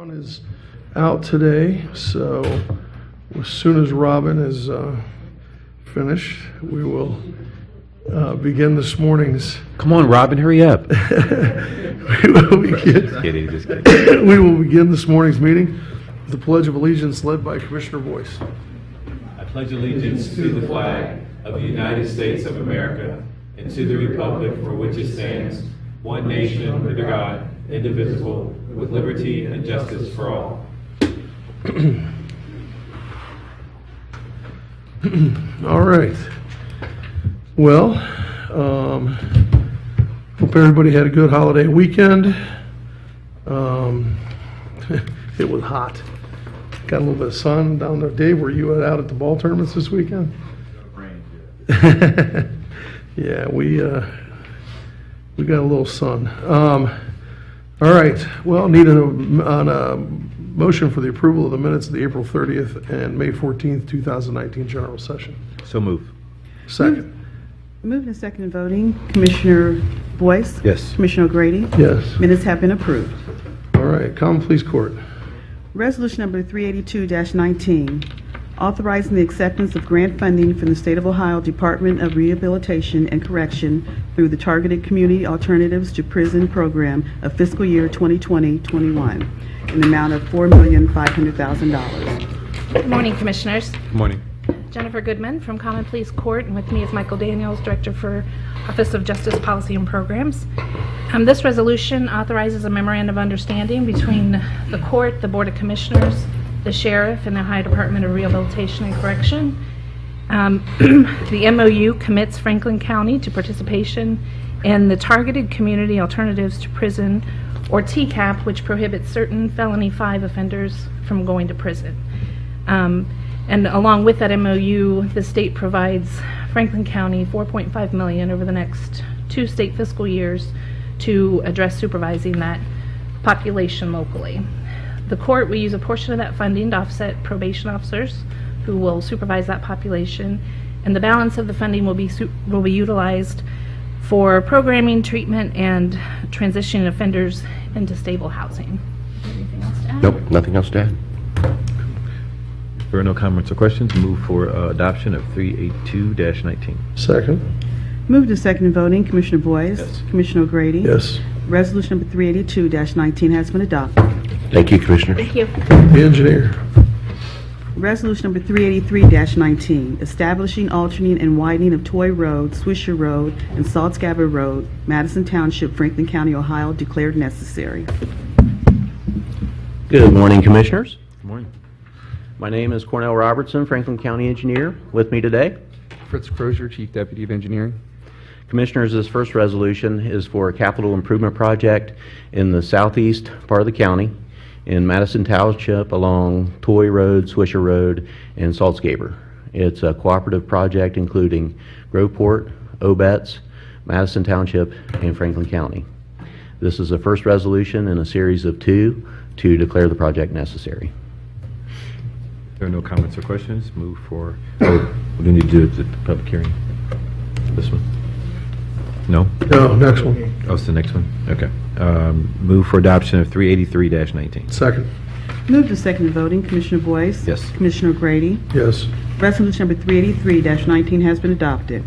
Brown is out today, so as soon as Robin is finished, we will begin this morning's. Come on, Robin, hurry up. We will begin. Just kidding. We will begin this morning's meeting with the Pledge of Allegiance led by Commissioner Boyce. I pledge allegiance to the flag of the United States of America and to the republic for which it stands, one nation under God, indivisible, with liberty and justice for all. All right. Well, hope everybody had a good holiday weekend. It was hot. Got a little bit of sun down there. Dave, were you out at the ball tournaments this weekend? Yeah, we got a little sun. All right. Well, need a motion for the approval of the minutes of the April 30th and May 14th, 2019 general session. So move. Second. Moved and seconded voting. Commissioner Boyce? Yes. Commissioner O'Grady? Yes. Minutes have been approved. All right. Common Pleas Court. Resolution number 382-19, authorizing the acceptance of grant funding from the State of Ohio Department of Rehabilitation and Correction through the Targeted Community Alternatives to Prison Program of fiscal year 2020-21 in the amount of $4,500,000. Good morning, Commissioners. Good morning. Jennifer Goodman from Common Pleas Court, and with me is Michael Daniels, Director for Office of Justice Policy and Programs. This resolution authorizes a memorandum of understanding between the court, the Board of Commissioners, the Sheriff, and the Ohio Department of Rehabilitation and Correction. The MOU commits Franklin County to participation in the Targeted Community Alternatives to Prison, or TCAP, which prohibits certain felony 5 offenders from going to prison. And along with that MOU, the state provides Franklin County $4.5 million over the next 2 state fiscal years to address supervising that population locally. The court will use a portion of that funding to offset probation officers who will supervise that population, and the balance of the funding will be utilized for programming, treatment, and transitioning offenders into stable housing. Anything else to add? Nope, nothing else to add. If there are no comments or questions, move for adoption of 382-19. Second. Moved and seconded voting. Commissioner Boyce? Yes. Commissioner O'Grady? Yes. Resolution number 382-19 has been adopted. Thank you, Commissioner. Thank you. The engineer. Resolution number 383-19, establishing, altering, and widening of Toy Road, Swisher Road, and Saltsgaber Road, Madison Township, Franklin County, Ohio, declared necessary. Good morning, Commissioners. Good morning. My name is Cornell Robertson, Franklin County Engineer. With me today, Fritz Crozier, Chief Deputy of Engineering. Commissioners, this first resolution is for a capital improvement project in the southeast part of the county in Madison Township along Toy Road, Swisher Road, and Saltsgaber. It's a cooperative project including Groveport, Obetz, Madison Township, and Franklin County. This is the first resolution in a series of 2 to declare the project necessary. If there are no comments or questions, move for, oh, we do need to do it at the public hearing. This one? No? No, next one. Oh, it's the next one? Okay. Move for adoption of 383-19. Second. Moved and seconded voting. Commissioner Boyce? Yes. Commissioner O'Grady? Yes. Resolution number 383-19 has been adopted.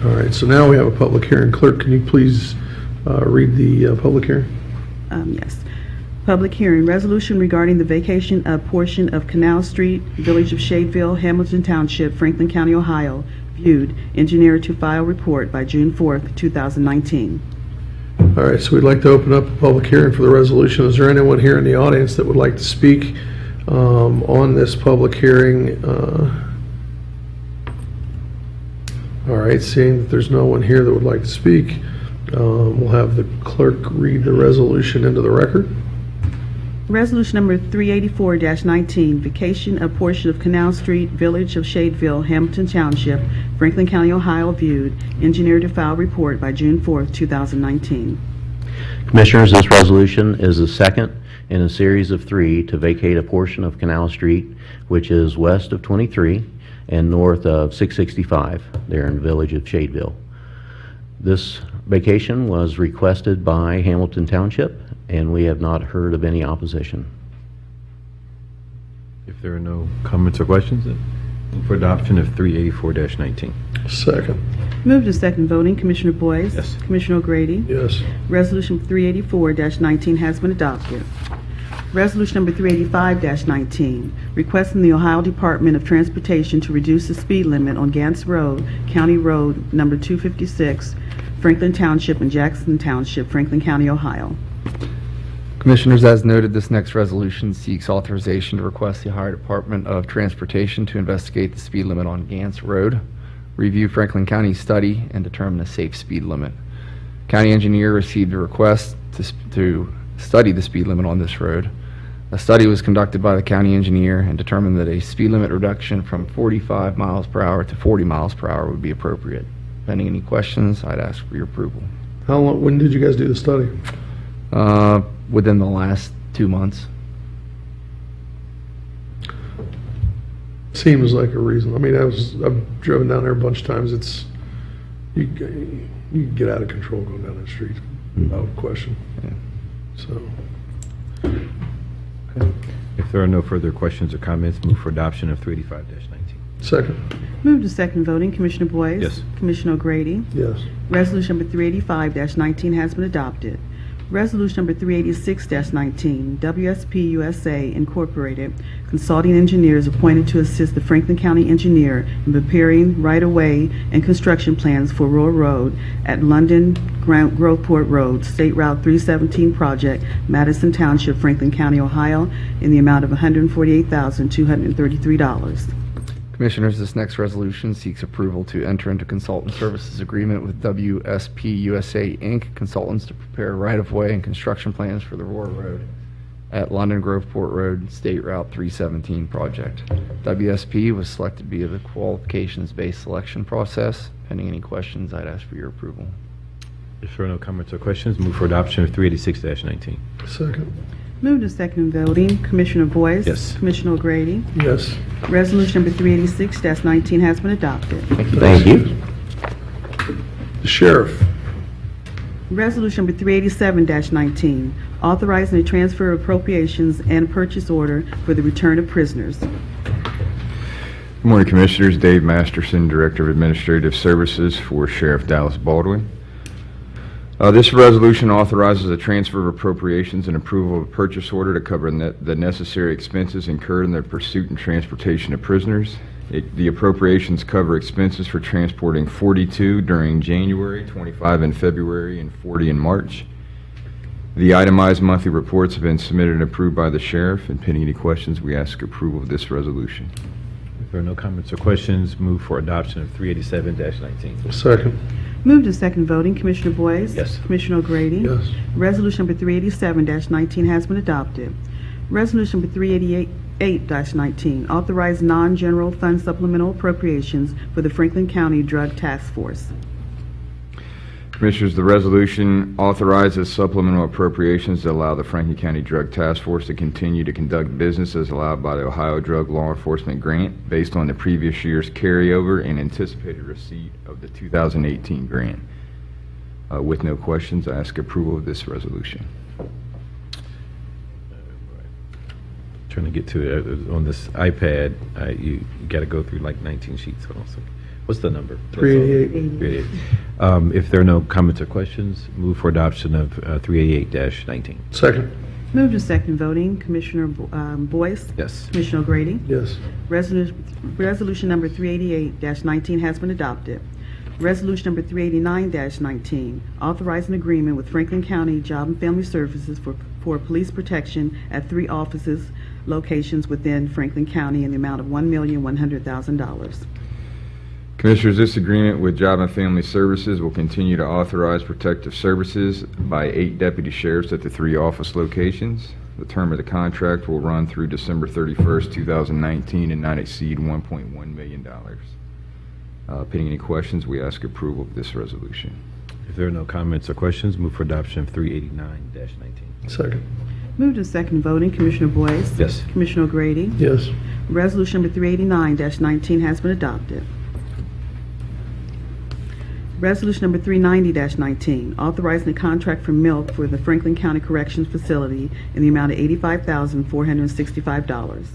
All right, so now we have a public hearing. Clerk, can you please read the public hearing? Yes. Public hearing, resolution regarding the vacation of portion of Canal Street, Village of Shadeville, Hamilton Township, Franklin County, Ohio, viewed, engineer to file report by June 4th, 2019. All right, so we'd like to open up a public hearing for the resolution. Is there anyone here in the audience that would like to speak on this public hearing? All right, seeing that there's no one here that would like to speak, we'll have the clerk read the resolution into the record. Resolution number 384-19, vacation of portion of Canal Street, Village of Shadeville, Hamilton Township, Franklin County, Ohio, viewed, engineer to file report by June 4th, 2019. Commissioners, this resolution is the second in a series of 3 to vacate a portion of Canal Street, which is west of 23 and north of 665, there in the Village of Shadeville. This vacation was requested by Hamilton Township, and we have not heard of any opposition. If there are no comments or questions, then move for adoption of 384-19. Second. Moved and second voting, Commissioner Boyce? Yes. Commissioner O'Grady? Yes. Resolution 384-19 has been adopted. Resolution number 385-19, requesting the Ohio Department of Transportation to reduce the speed limit on Gants Road, County Road number 256, Franklin Township and Jackson Township, Franklin County, Ohio. Commissioners, as noted, this next resolution seeks authorization to request the Ohio Department of Transportation to investigate the speed limit on Gants Road, review Franklin County's study, and determine a safe speed limit. County engineer received a request to study the speed limit on this road. A study was conducted by the county engineer and determined that a speed limit reduction from 45 miles per hour to 40 miles per hour would be appropriate. Pending any questions, I'd ask for your approval. How long, when did you guys do the study? Within the last 2 months. Seems like a reason. I mean, I've driven down there a bunch of times. It's, you get out of control going down that street, without question. Yeah. So, If there are no further questions or comments, move for adoption of 385-19. second. Moved and second voting, Commissioner Boyce? Yes. Commissioner O'Grady? Yes. Resolution number 385-19 has been adopted. Resolution number 386-19, WSP USA Incorporated, consulting engineers appointed to assist the Franklin County engineer in preparing right-of-way and construction plans for Royal Road at London Groveport Road, State Route 317 project, Madison Township, Franklin County, Ohio, in the amount of $148,233. Commissioners, this next resolution seeks approval to enter into consultant services agreement with WSP USA, Inc., consultants to prepare right-of-way and construction plans for the Roar Road at London Groveport Road, State Route 317 project. WSP was selected via the qualifications-based selection process. Pending any questions, I'd ask for your approval. If there are no comments or questions, move for adoption of 386-19. Second. Moved and second voting, Commissioner Boyce? Yes. Commissioner O'Grady? Yes. Resolution number 386-19 has been adopted. Thank you. The sheriff. Resolution number 387-19, authorizing the transfer of appropriations and purchase order for the return of prisoners. Good morning, Commissioners. Dave Masterson, Director of Administrative Services for Sheriff Dallas Baldwin. This resolution authorizes a transfer of appropriations and approval of a purchase order to cover the necessary expenses incurred in the pursuit and transportation of prisoners. The appropriations cover expenses for transporting 42 during January, 25 in February, and 40 in March. The itemized monthly reports have been submitted and approved by the sheriff, and pending any questions, we ask approval of this resolution. If there are no comments or questions, move for adoption of 387-19. Second. Moved and second voting, Commissioner Boyce? Yes. Commissioner O'Grady? Yes. Resolution number 387-19 has been adopted. Resolution number 388-19, authorize non-general fund supplemental appropriations for the Franklin County Drug Task Force. Commissioners, the resolution authorizes supplemental appropriations that allow the Franklin County Drug Task Force to continue to conduct business as allowed by the Ohio Drug Law Enforcement Grant based on the previous year's carryover and anticipated receipt of the 2018 grant. With no questions, I ask approval of this resolution. Trying to get to it on this iPad. You got to go through like 19 sheets. Hold on a second. What's the number? 388. 388. If there are no comments or questions, move for adoption of 388-19. Second. Moved and second voting, Commissioner Boyce? Yes. Commissioner O'Grady? Yes. Resolution number 388-19 has been adopted. Resolution number 389-19, authorizing agreement with Franklin County Job and Family Services for police protection at 3 offices locations within Franklin County in the amount of $1,100,000. Commissioners, this agreement with Job and Family Services will continue to authorize protective services by 8 deputy sheriffs at the 3 office locations. The term of the contract will run through December 31st, 2019 and not exceed $1.1 million. Pending any questions, we ask approval of this resolution. If there are no comments or questions, move for adoption of 389-19. Second. Moved and second voting, Commissioner Boyce? Yes. Commissioner O'Grady? Yes. Resolution number 389-19 has been adopted. Resolution number 390-19, authorizing a contract for milk for the Franklin County Corrections Facility in the amount of $85,465.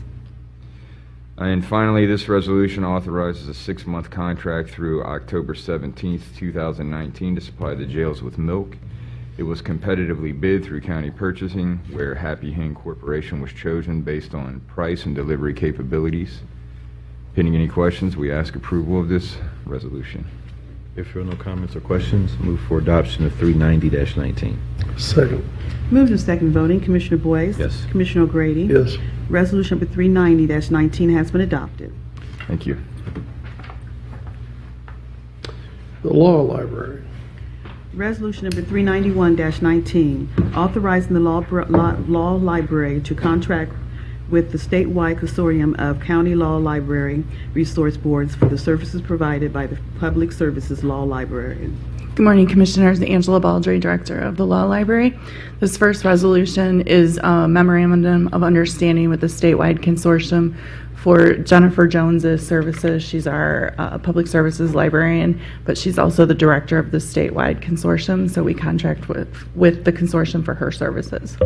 And finally, this resolution authorizes a 6-month contract through October 17th, 2019 to supply the jails with milk. It was competitively bid through county purchasing, where Happy Hand Corporation was chosen based on price and delivery capabilities. Pending any questions, we ask approval of this resolution. If there are no comments or questions, move for adoption of 390-19. Second. Moved and second voting, Commissioner Boyce? Yes. Commissioner O'Grady? Yes. Resolution number 390-19 has been adopted. Thank you. The Law Library. Resolution number 391-19, authorizing the law library to contract with the statewide consortium of county law library resource boards for the services provided by the Public Services Law Library. Good morning, Commissioners. Angela Baldry, Director of the Law Library. This first resolution is a memorandum of understanding with the statewide consortium for Jennifer Jones's services. She's our public services librarian, but she's also the director of the statewide consortium, so we contract with the consortium for her services.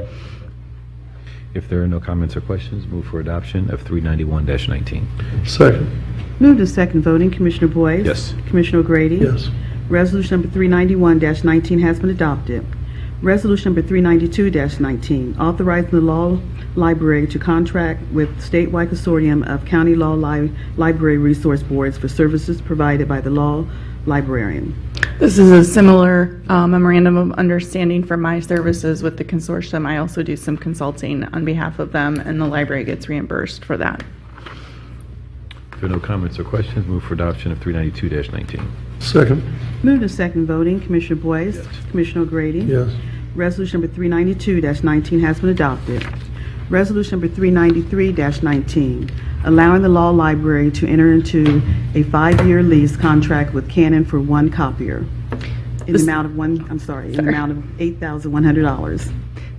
If there are no comments or questions, move for adoption of 391-19. Second. Moved and second voting, Commissioner Boyce? Yes. Commissioner O'Grady? Yes. Resolution number 391-19 has been adopted. Resolution number 392-19, authorizing the law library to contract with statewide consortium of county law library resource boards for services provided by the law librarian. This is a similar memorandum of understanding for my services with the consortium. I also do some consulting on behalf of them, and the library gets reimbursed for that. If there are no comments or questions, move for adoption of 392-19. Second. Moved and second voting, Commissioner Boyce? Yes. Commissioner O'Grady? Yes. Resolution number 392-19 has been adopted. Resolution number 393-19, allowing the law library to enter into a 5-year lease contract with Canon for one copier in the amount of $8,100.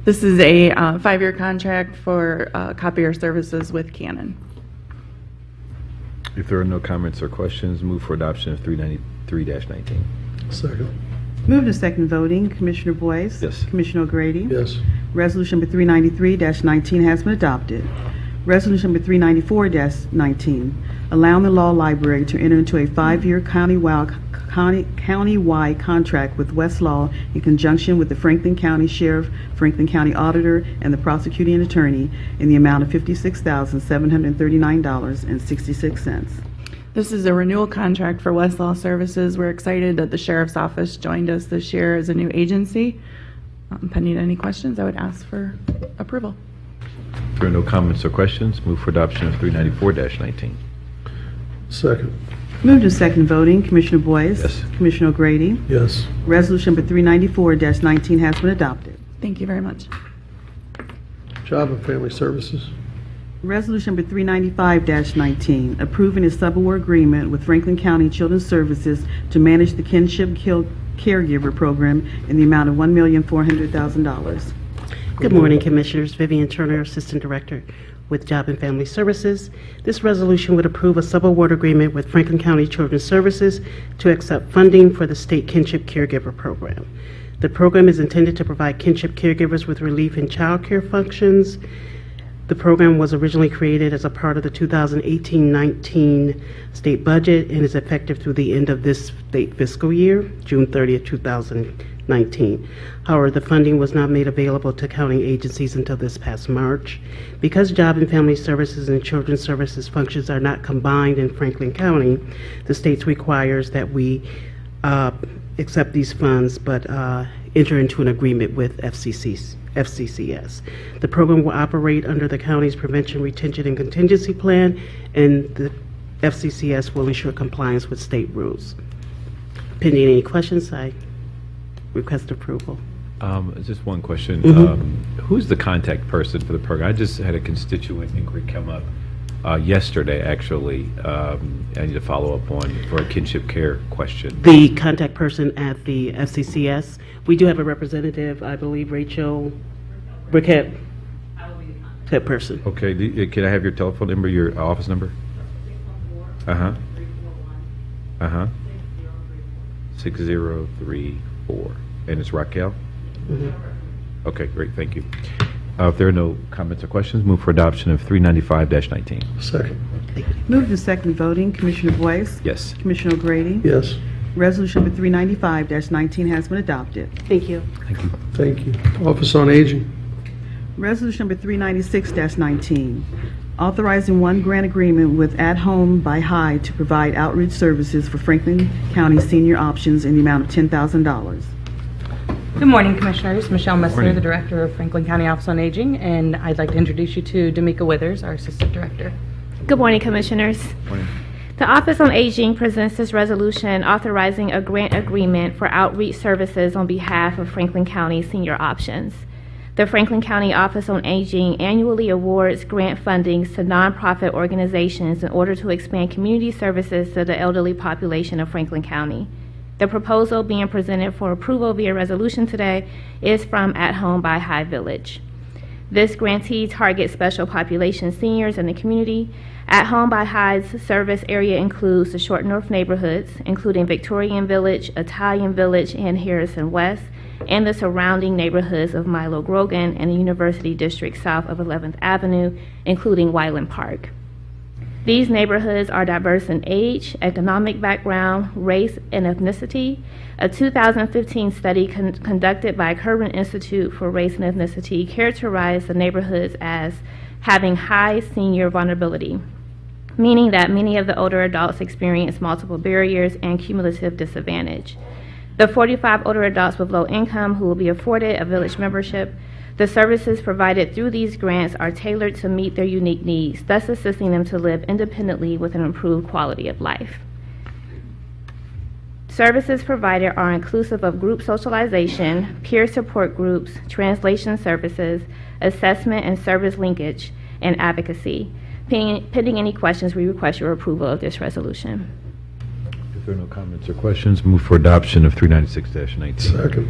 This is a 5-year contract for copier services with Canon. If there are no comments or questions, move for adoption of 393-19. Second. Moved and second voting, Commissioner Boyce? Yes. Commissioner O'Grady? Yes. Resolution number 393-19 has been adopted. Resolution number 394-19, allowing the law library to enter into a 5-year countywide contract with Westlaw in conjunction with the Franklin County Sheriff, Franklin County Auditor, and the prosecuting attorney in the amount of $56,739.66. This is a renewal contract for Westlaw Services. We're excited that the Sheriff's Office joined us this year as a new agency. Pending any questions, I would ask for approval. If there are no comments or questions, move for adoption of 394-19. Second. Moved and second voting, Commissioner Boyce? Yes. Commissioner O'Grady? Yes. Resolution number 394-19 has been adopted. Thank you very much. Job and Family Services. Resolution number 395-19, approving a subaward agreement with Franklin County Children's Services to manage the Kinship Caregiver Program in the amount of $1,400,000. Good morning, Commissioners. Vivian Turner, Assistant Director with Job and Family Services. This resolution would approve a subaward agreement with Franklin County Children's Services to accept funding for the state Kinship Caregiver Program. The program is intended to provide kinship caregivers with relief in child care functions. The program was originally created as a part of the 2018-19 state budget and is effective through the end of this state fiscal year, June 30th, 2019. However, the funding was not made available to county agencies until this past March. Because Job and Family Services and Children's Services functions are not combined in Franklin County, the state requires that we accept these funds but enter into an agreement with FCCS. The program will operate under the county's Prevention, Retention, and Contingency Plan, and the FCCS will ensure compliance with state rules. Pending any questions, I request approval. Just one question. Who's the contact person for the program? I just had a constituent inquiry come up yesterday, actually. I need to follow up on for a kinship care question. The contact person at the FCCS, we do have a representative, I believe, Rachel Briquette. I will be the contact person. Okay, can I have your telephone number, your office number? 6034. And it's Raquel? Okay, great, thank you. If there are no comments or questions, move for adoption of 395-19. Second. Moved and second voting, Commissioner Boyce? Yes. Commissioner O'Grady? Yes. Resolution number 395-19 has been adopted. Thank you. Thank you. Thank you. Office on Aging. Resolution number 396-19, authorizing one grant agreement with At Home by Hyde to provide outreach services for Franklin County Senior Options in the amount of $10,000. Good morning, Commissioners. Michelle Messner, Morning. the Director of Franklin County Office on Aging, and I'd like to introduce you to D'Amica Withers, our Assistant Director. Good morning, Commissioners. The Office on Aging presents this resolution authorizing a grant agreement for outreach services on behalf of Franklin County Senior Options. The Franklin County Office on Aging annually awards grant fundings to nonprofit organizations in order to expand community services to the elderly population of Franklin County. The proposal being presented for approval via resolution today is from At Home by Hyde Village. This grantee targets special population seniors in the community. At Home by Hyde's service area includes the Short North neighborhoods, including Victorian Village, Italian Village, and Harrison West, and the surrounding neighborhoods of Milo Grogan and the University District south of 11th Avenue, including Wyland Park. These neighborhoods are diverse in age, economic background, race, and ethnicity. A 2015 study conducted by Curran Institute for Race and Ethnicity characterized the neighborhoods as having high senior vulnerability, meaning that many of the older adults experience multiple barriers and cumulative disadvantage. The 45 older adults with low income who will be afforded a village membership. The services provided through these grants are tailored to meet their unique needs, thus assisting them to live independently with an improved quality of life. Services provided are inclusive of group socialization, peer support groups, translation services, assessment and service linkage, and advocacy. Pending any questions, we request your approval of this resolution. If there are no comments or questions, move for adoption of 396-19. Second.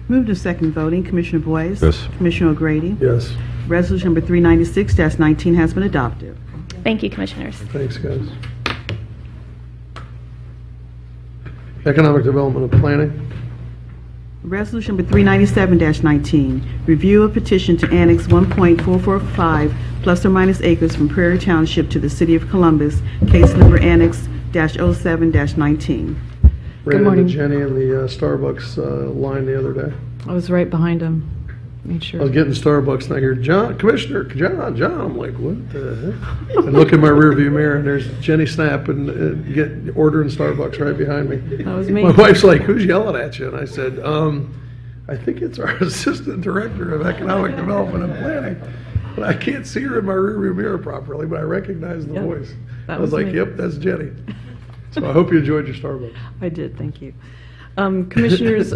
Moved and second voting, Commissioner Boyce? Yes. Commissioner O'Grady? Yes. Resolution number 396-19 has been adopted. Thank you, Commissioners. Thanks, guys. Economic Development and Planning. Resolution number 397-19, review of petition to annex 1.445 plus or minus acres from Prairie Township to the City of Columbus, case number annex-07-19. Ran morning. into Jenny in the Starbucks line the other day. I was right behind him. Made I sure. was getting Starbucks and I hear, John, Commissioner, John. I'm like, what the heck? I look in my rearview mirror and there's Jenny Snap and ordering Starbucks right behind me. That was me. My wife's like, who's yelling at you? And I said, I think it's our Assistant Director of Economic Development and Planning. But I can't see her in my rearview mirror properly, but I recognize the Yep, voice. that I was was like, me. yep, that's Jenny. So I hope you enjoyed your Starbucks. I did, thank you. Commissioners,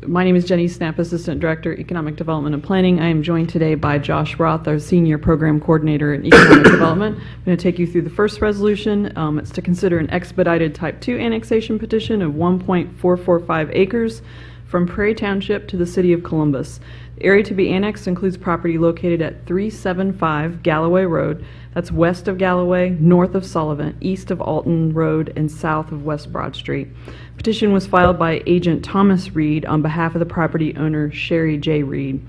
my name is Jenny Snap, Assistant Director, Economic Development and Planning. I am joined today by Josh Roth, our Senior Program Coordinator in Economic Development. I'm going to take you through the first resolution. It's to consider an expedited Type 2 annexation petition of 1.445 acres from Prairie Township to the City of Columbus. The area to be annexed includes property located at 375 Galloway Road. That's west of Galloway, north of Sullivan, east of Alton Road, and south of West Broad Street. Petition was filed by Agent Thomas Reed on behalf of the property owner Sherry J. Reed.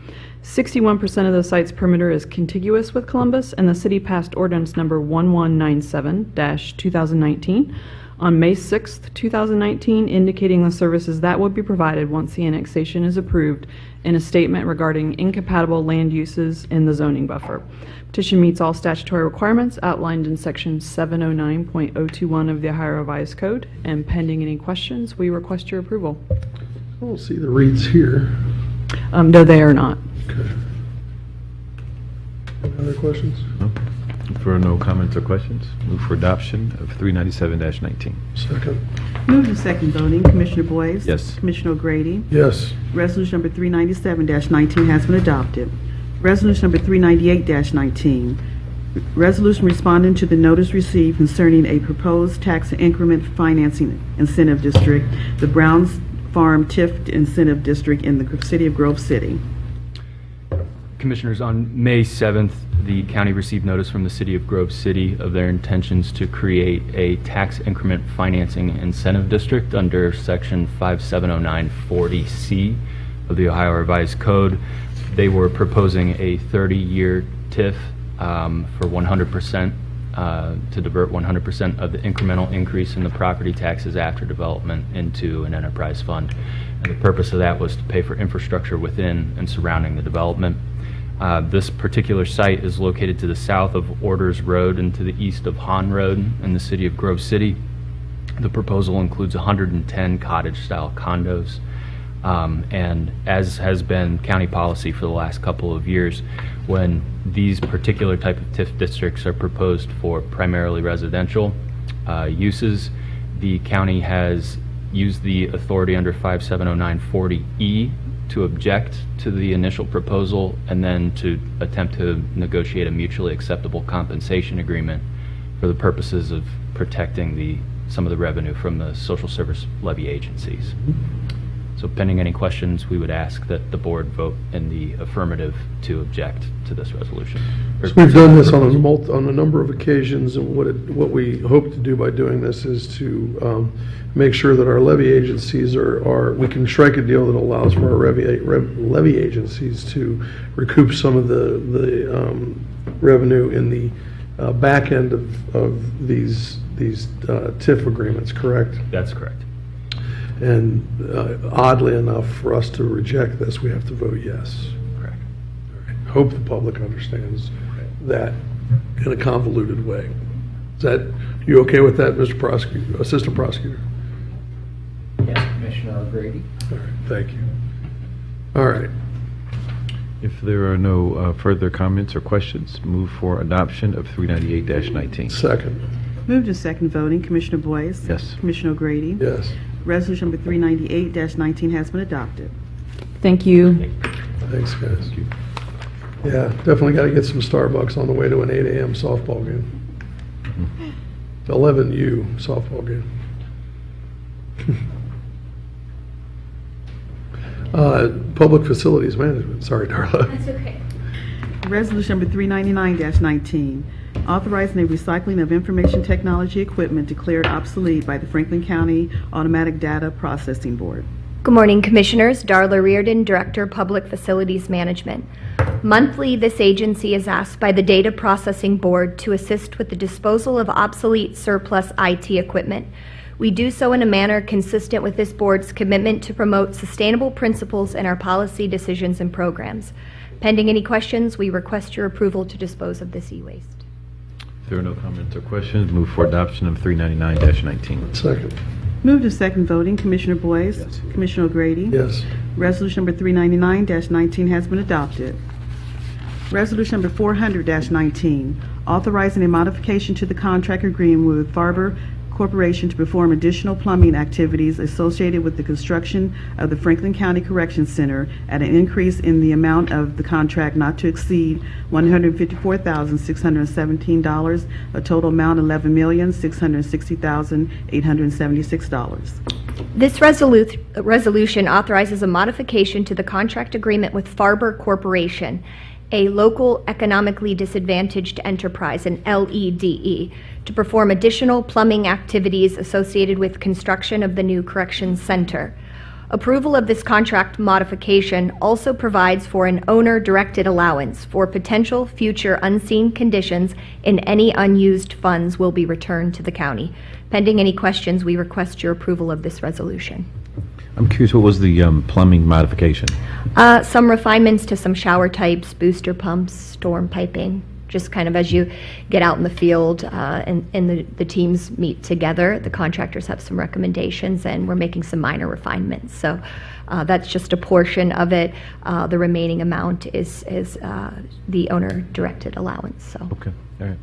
61% of the site's perimeter is contiguous with Columbus, and the city passed ordinance number 1197-2019 on May 6, 2019, indicating the services that would be provided once the annexation is approved in a statement regarding incompatible land uses in the zoning buffer. Petition meets all statutory requirements outlined in Section 709.021 of the Ohio Revised Code, and pending any questions, we request your approval. I don't see the reads here. No, they are not. Okay. Any other questions? No? If there are no comments or questions, move for adoption of 397-19. Second. Moved and second voting, Commissioner Boyce? Yes. Commissioner O'Grady? Yes. Resolution number 397-19 has been adopted. Resolution number 398-19, resolution responding to the notice received concerning a proposed tax increment financing incentive district, the Browns Farm TIF incentive district in the city of Grove City. Commissioners, on May 7th, the county received notice from the city of Grove City of their intentions to create a tax increment financing incentive district under section 570940C of the Ohio Revised Code. They were proposing a 30-year TIF for 100%, to divert 100% of the incremental increase in the property taxes after development into an enterprise fund. And the purpose of that was to pay for infrastructure within and surrounding the development. This particular site is located to the south of Orders Road and to the east of Hahn Road in the city of Grove City. The proposal includes 110 cottage-style condos. And as has been county policy for the last couple of years, when these particular type of TIF districts are proposed for primarily residential uses, the county has used the authority under 570940E to object to the initial proposal and then to attempt to negotiate a mutually acceptable compensation agreement for the purposes of protecting some of the revenue from the social service levy agencies. So pending any questions, we would ask that the board vote in the affirmative to object to this resolution. So we've done this on a number of occasions, and what we hope to do by doing this is to make sure that our levy agencies we can strike a deal that allows for our levy agencies to recoup some of the revenue in the back end of these TIF agreements, correct? That's correct. And oddly enough, for us to reject this, we have to vote yes. Correct. Hope the public understands that in a convoluted way. You okay with that, Mr. Prosecutor, Assistant Prosecutor? Yes, Commissioner O'Grady. All right, thank you. All right. If there are no further comments or questions, move for adoption of 398-19. Second. Moved and second voting, Commissioner Boyce. Yes. Commissioner O'Grady. Yes. Resolution number 398-19 has been adopted. Thank you. Thanks, guys. Yeah, definitely got to get some Starbucks on the way to an 8 a.m. softball game. 11U softball game. Public Facilities Management. Sorry, Darla. That's okay. Resolution number 399-19, authorizing the recycling of information technology equipment declared obsolete by the Franklin County Automatic Data Processing Board. Good morning, Commissioners. Darla Reardon, Director, Public Facilities Management. Monthly, this agency is asked by the Data Processing Board to assist with the disposal of obsolete surplus IT equipment. We do so in a manner consistent with this board's commitment to promote sustainable principles in our policy decisions and programs. Pending any questions, we request your approval to dispose of this e-waste. If there are no comments or questions, move for adoption of 399-19. Second. Moved and second voting, Commissioner Boyce. Yes. Commissioner O'Grady. Yes. Resolution number 399-19 has been adopted. Resolution number 400-19, authorizing a modification to the contract agreement with Farber Corporation to perform additional plumbing activities associated with the construction of the Franklin County Correction Center at an increase in the amount of the contract not to exceed $154,617, a total amount $11,660,876. This resolution authorizes a modification to the contract agreement with Farber Corporation, a local economically disadvantaged enterprise, an LEDE, to perform additional plumbing activities associated with construction of the new corrections center. Approval of this contract modification also provides for an owner-directed allowance for potential future unseen conditions, and any unused funds will be returned to the county. Pending any questions, we request your approval of this resolution. I'm curious, what was the plumbing modification? Some refinements to some shower types, booster pumps, storm piping, just kind of as you get out in the field and the teams meet together, the contractors have some recommendations and we're making some minor refinements. So that's just a portion of it. The remaining amount is the owner-directed allowance. So. Okay, all right.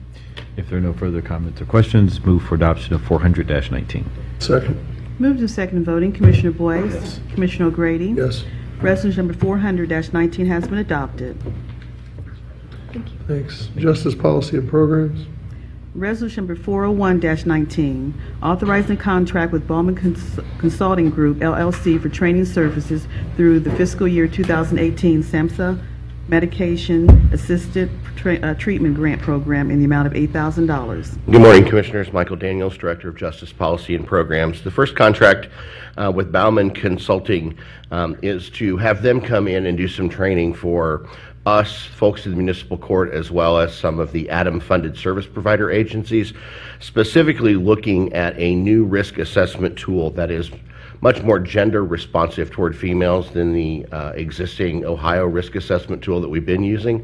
If there are no further comments or questions, move for adoption of 400-19. Second. Moved and second voting, Commissioner Boyce. Yes. Commissioner O'Grady. Yes. Resolution number 400-19 has been adopted. Thanks. Justice Policy and Programs. Resolution number 401-19, authorizing contract with Bowman Consulting Group, LLC, for training services through the fiscal year 2018 SAMHSA Medication-Assisted Treatment Grant Program in the amount of $8,000. Good morning, Commissioners. Michael Daniels, Director of Justice Policy and Programs. The first contract with Bauman Consulting is to have them come in and do some training for us, folks in the municipal court, as well as some of the ADAM-funded service provider agencies, specifically looking at a new risk assessment tool that is much more gender responsive toward females than the existing Ohio risk assessment tool that we've been using.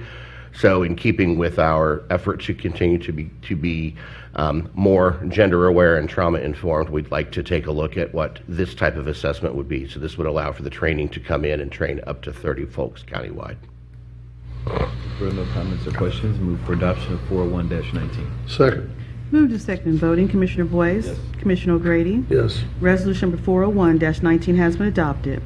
So in keeping with our effort to continue to be more gender aware and trauma informed, we'd like to take a look at what this type of assessment would be. So this would allow for the training to come in and train up to 30 folks countywide. If there are no comments or questions, move for adoption of 401-19. Second. Moved and seconded in voting. Commissioner Boyce? Yes. Commissioner O'Grady? Yes. Resolution number 401-19 has been adopted.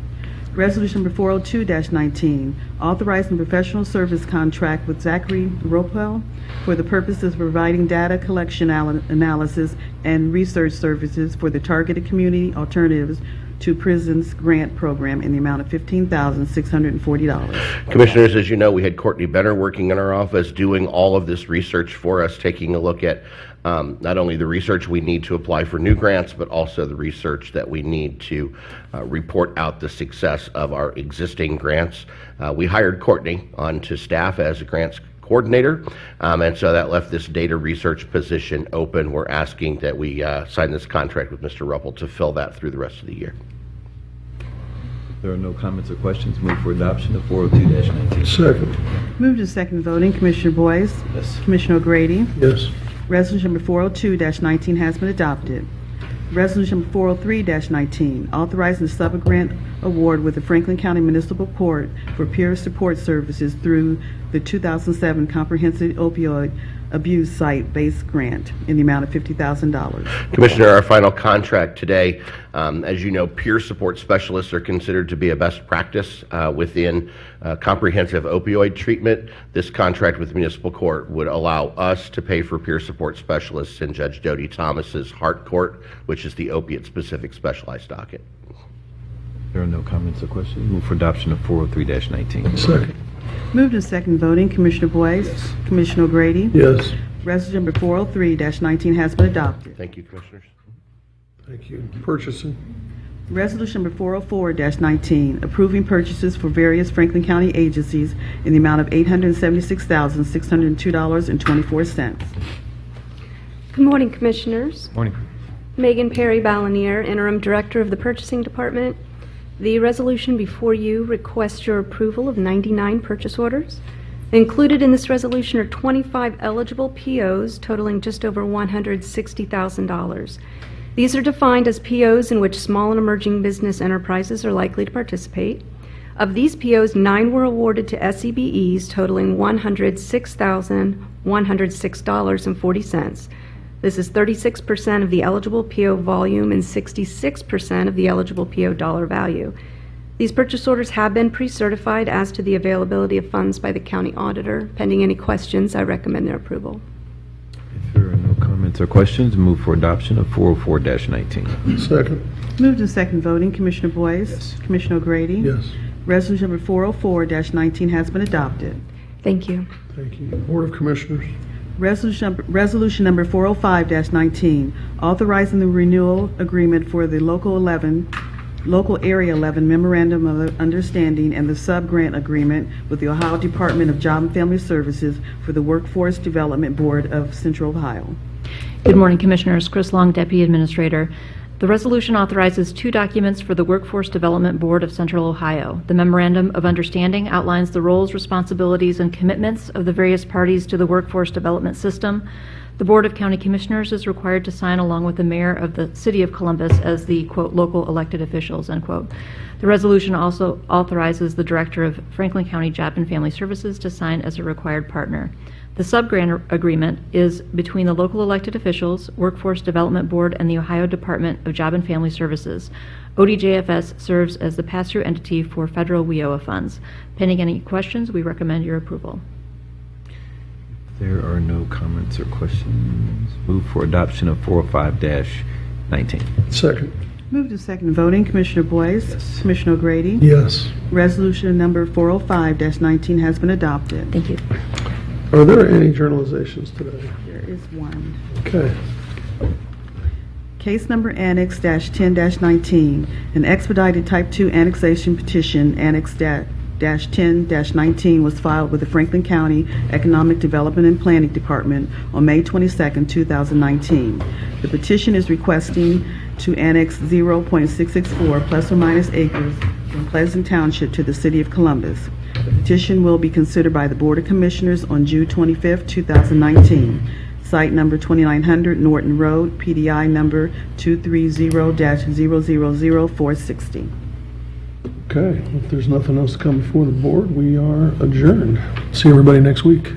Resolution number 402-19, authorizing the professional service contract with Zachary Ropel for the purposes of providing data collection analysis and research services for the Targeted Community Alternatives to Prisons Grant Program in the amount of $15,640. Commissioners, as you know, we had Courtney Benner working in our office doing all of this research for us, taking a look at not only the research we need to apply for new grants, but also the research that we need to report out the success of our existing grants. We hired Courtney onto staff as a grants coordinator, and so that left this data research position open. We're asking that we sign this contract with Mr. Ruppel to fill that through the rest of the year. If there are no comments or questions, move for adoption of 402-19. Second. Moved and seconded voting. Commissioner Boyce? Yes. Commissioner O'Grady? Yes. Resolution number 402-19 has been adopted. Resolution number 403-19, authorizing the sub-grant award with the Franklin County Municipal Court for peer support services through the 2007 Comprehensive Opioid Abuse Site-Based Grant in the amount of $50,000. Commissioner, our final contract today, as you know, peer support specialists are considered to be a best practice within comprehensive opioid treatment. This contract with the municipal court would allow us to pay for peer support specialists in Judge Dodie Thomas's Hart Court, which is the opiate-specific specialized docket. If there are no comments or questions, move for adoption of 403-19. Second. Moved and seconded voting. Commissioner Boyce? Yes. Commissioner O'Grady? Yes. Resolution number 403-19 has been adopted. Thank you, Commissioners. Thank you. Purchasing. Resolution number 404-19, approving purchases for various Franklin County agencies in the amount of $876,602.24. Good morning, Commissioners. Morning. Megan Perry Balanier, Interim Director of the Purchasing Department. The resolution before you requests your approval of 99 purchase orders. Included in this resolution are 25 eligible POs totaling just over $160,000. These are defined as POs in which small and emerging business enterprises are likely to participate. Of these POs, 9 were awarded to SEBEs totaling $106,106.40. This is 36% of the eligible PO volume and 66% of the eligible PO dollar value. These purchase orders have been pre-certified as to the availability of funds by the county auditor. Pending any questions, I recommend their approval. If there are no comments or questions, move for adoption of 404-19. Second. Moved and seconded voting. Commissioner Boyce? Yes. Commissioner O'Grady? Yes. Resolution number 404-19 has been adopted. Thank you. Thank you. Board of Commissioners. Resolution number 405-19, authorizing the renewal agreement for the Local Area 11 Memorandum of Understanding and the sub-grant agreement with the Ohio Department of Job and Family Services for the Workforce Development Board of Central Ohio. Good morning, Commissioners. Chris Long, Deputy Administrator. The resolution authorizes 2 documents for the Workforce Development Board of Central Ohio. The Memorandum of Understanding outlines the roles, responsibilities, and commitments of the various parties to the workforce development system. The Board of County Commissioners is required to sign along with the Mayor of the City of Columbus as the, quote, local elected officials, end quote. The resolution also authorizes the Director of Franklin County Job and Family Services to sign as a required partner. The sub-grant agreement is between the local elected officials, Workforce Development Board, and the Ohio Department of Job and Family Services. ODJFS serves as the pass-through entity for federal WIOA funds. Pending any questions, we recommend your approval. If there are no comments or questions, move for adoption of 405-19. Second. Moved to second voting, Commissioner Boyce. Commissioner O'Grady. Yes. Resolution number 405-19 has been adopted. Thank you. Are there any journalizations today? There is one. Okay. Case number Annex-10-19, an expedited Type 2 annexation petition, Annex-10-19, was filed with the Franklin County Economic Development and Planning Department on May 22, 2019. The petition is requesting to annex 0.664 plus or minus acres from Pleasant Township to the City of Columbus. The petition will be considered by the Board of Commissioners on June 25, 2019. Site number 2900 Norton Road, PDI number 230-000460. Okay, if there's nothing else to come before the board, we are adjourned. See everybody next week.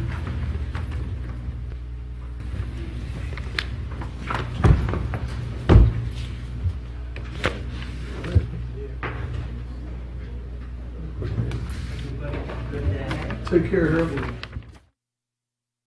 Take care, everyone.